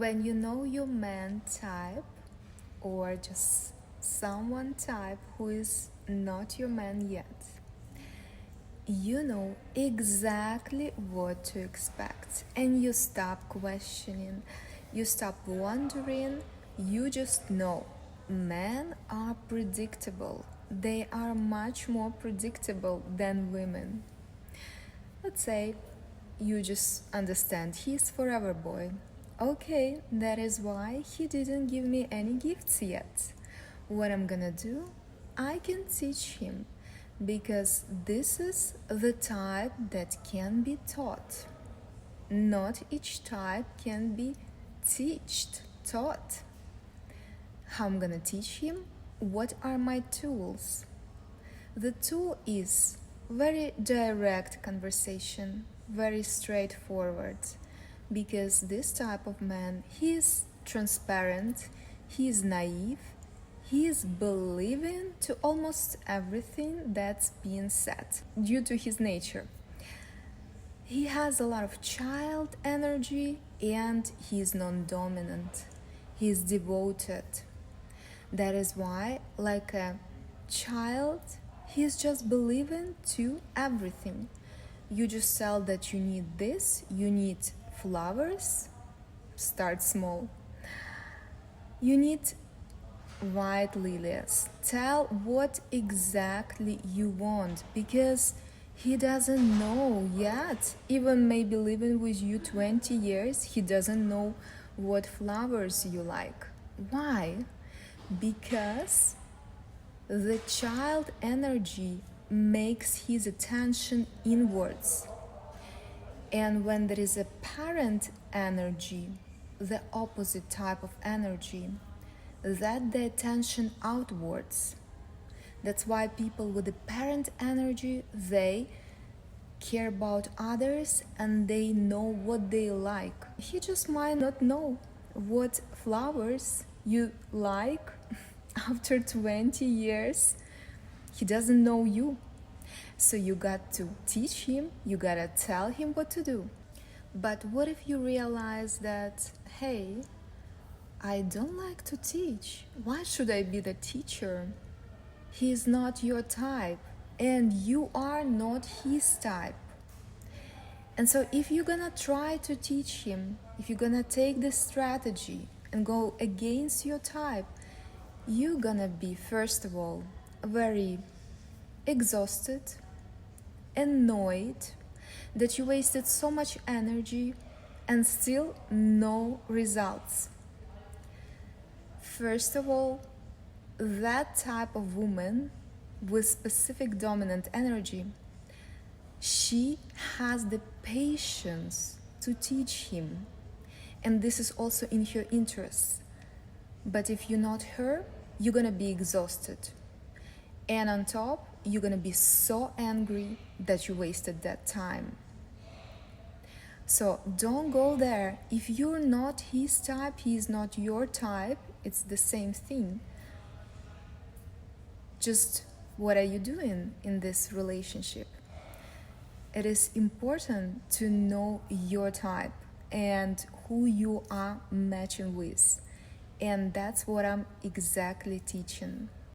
When you know your man type or just someone type who is not your man yet, you know exactly what to expect and you stop questioning, you stop wondering, you just know. Men are predictable. They are much more predictable than women. Let's say you just understand he's forever boy. Okay, that is why he didn't give me any gifts yet. What I'm gonna do? I can teach him because this is the type that can be taught. Not each type can be taught. How I'm gonna teach him? What are my tools? The tool is very direct conversation, very straightforward, because this type of man, he is transparent, he is naive, he is believing to almost everything that's being said due to his nature. He has a lot of child energy and he is non-dominant. He is devoted. That is why, like a child, he is just believing to everything. You just tell that you need this, you need flowers, start small. You need white lilies. Tell what exactly you want because he doesn't know yet. Even maybe living with you 20 years, he doesn't know what flowers you like. Why? Because the child energy makes his attention inwards. And when there is a parent energy, the opposite type of energy, that the attention outwards. That's why people with the parent energy, they care about others and they know what they like. He just might not know what flowers you like after 20 years. He doesn't know you. So you got to teach him, you gotta tell him what to do. But what if you realize that, hey, I don't like to teach. Why should I be the teacher? He is not your type and you are not his type. And so if you're gonna try to teach him, if you're gonna take this strategy and go against your type, you're gonna be, first of all, very exhausted, annoyed that you wasted so much energy and still no results. First of all, that type of woman with specific dominant energy, she has the patience to teach him. And this is also in her interest. But if you're not her, you're gonna be exhausted. And on top, you're gonna be so angry that you wasted that time. So don't go there. If you're not his type, he's not your type, it's the same thing. Just what are you doing in this relationship? It is important to know your type and who you are matching with. And that's what I'm exactly teaching.